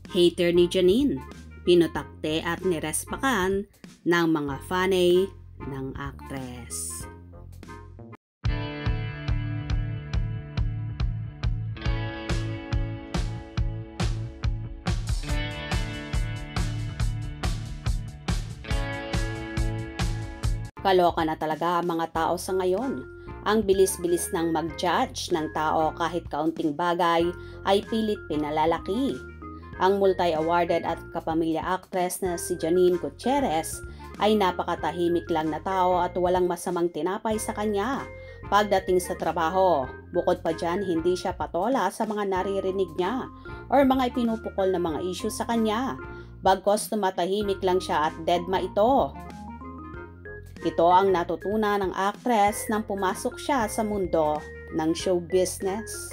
Hater ni Janine, pinutakte at nirespakan ng mga fanay ng aktres. Kaloka na talaga ang mga tao sa ngayon. Ang bilis-bilis ng mag-judge ng tao kahit kaunting bagay ay pilit pinalalaki. Ang multi-awarded at kapamilya actress na si Janine Gutierrez ay napakatahimik lang na tao at walang masamang tinapay sa kanya pagdating sa trabaho. Bukod pa dyan, hindi siya patola sa mga naririnig niya or mga ipinupukol na mga issue sa kanya. Bagkos tumatahimik lang siya at deadma ito. Ito ang natutunan ng actress nang pumasok siya sa mundo ng show business.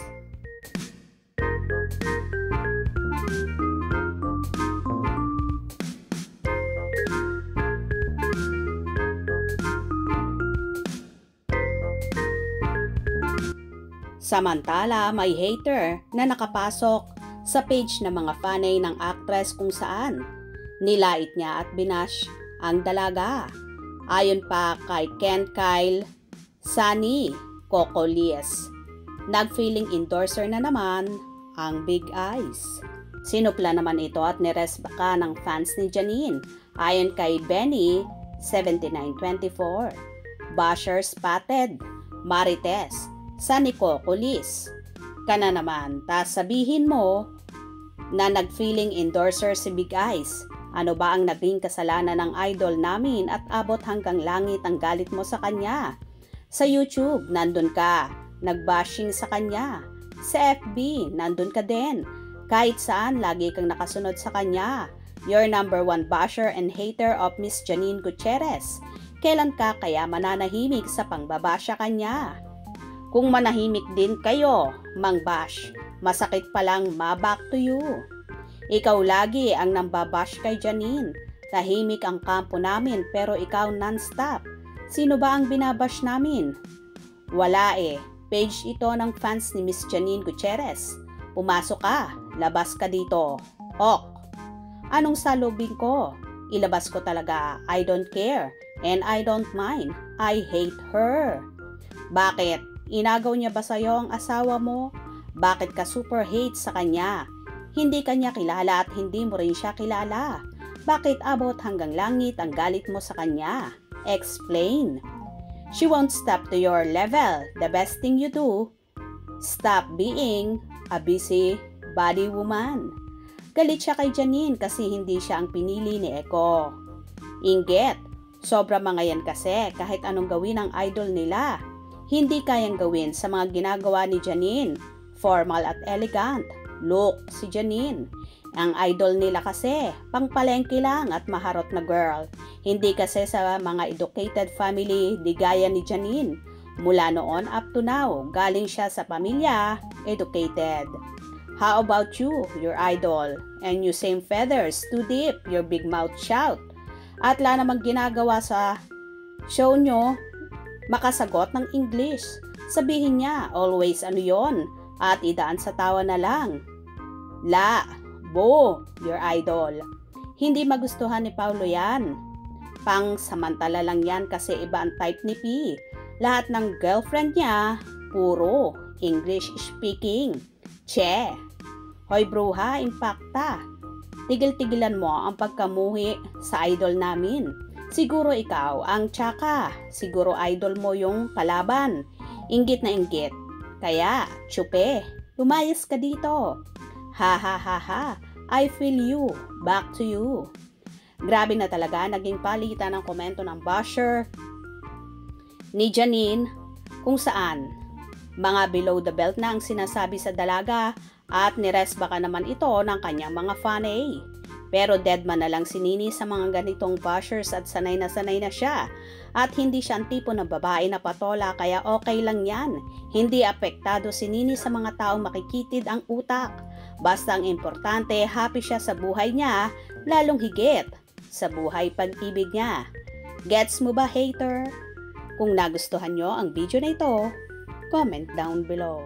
Samantala, may hater na nakapasok sa page ng mga fanay ng actress kung saan nilait niya at binash ang dalaga. Ayon pa kay Ken Kyle Sunny Coco Lies, nag-feeling endorser na naman ang Big Eyes. Sinupla naman ito at niresbaka ng fans ni Janine. Ayon kay Benny 7924, Basher spotted Marites Sunny Coco Lies. Kana naman, tas sabihin mo na nag-feeling endorser si Big Eyes. Ano ba ang naging kasalanan ng idol namin at abot hanggang langit ang galit mo sa kanya? Sa YouTube, nandun ka, nagbashing sa kanya. Sa FB, nandun ka din. Kahit saan, lagi kang nakasunod sa kanya. You're number one basher and hater of Miss Janine Gutierrez. Kailan ka kaya mananahimik sa pangbabasya kanya? Kung manahimik din kayo, Mang Bash, masakit palang ma-back to you. Ikaw lagi ang nambabash kay Janine. Tahimik ang kampo namin pero ikaw non-stop. Sino ba ang binabash namin? Wala eh. Page ito ng fans ni Miss Janine Gutierrez. Pumasok ka. Labas ka dito. Ok. Anong salubing ko? Ilabas ko talaga. I don't care. And I don't mind. I hate her. Bakit? Inagaw niya ba sa'yo ang asawa mo? Bakit ka super hate sa kanya? Hindi kanya kilala at hindi mo rin siya kilala. Bakit abot hanggang langit ang galit mo sa kanya? Explain. She won't stop to your level. The best thing you do, stop being a busy body woman. Galit siya kay Janine kasi hindi siya ang pinili ni Eko. Inggit. Sobra mga yan kasi kahit anong gawin ng idol nila. Hindi kayang gawin sa mga ginagawa ni Janine. Formal at elegant. Look, si Janine. Ang idol nila kasi, pangpalengke lang at maharot na girl. Hindi kasi sa mga educated family di gaya ni Janine. Mula noon up to now, galing siya sa pamilya, educated. How about you, your idol? And you same feathers, too deep, your big mouth shout. At la namang ginagawa sa show nyo, makasagot ng English. Sabihin niya, always ano yon, at idaan sa tawa na lang. La, Bo, your idol. Hindi magustuhan ni Paulo yan. Pang samantala lang yan kasi iba ang type ni P. Lahat ng girlfriend niya, puro English speaking. Che. Hoy bruha, impacta. Tigil-tigilan mo ang pagkamuhi sa idol namin. Siguro ikaw ang tsaka. Siguro idol mo yung kalaban. Inggit na inggit. Kaya, tsupe, lumayas ka dito. Ha ha ha ha, I feel you, back to you. Grabe na talaga naging palitan ng komento ng basher ni Janine kung saan mga below the belt na ang sinasabi sa dalaga at niresbaka naman ito ng kanyang mga fanay. Pero deadman na lang si Nini sa mga ganitong bashers at sanay na siya. At hindi siya ang tipo ng babae na patola kaya okay lang yan. Hindi apektado si Nini sa mga taong makikitid ang utak. Basta ang importante, happy siya sa buhay niya, lalong higit sa buhay pag-ibig niya. Gets mo ba, hater? Kung nagustuhan nyo ang video na ito, comment down below.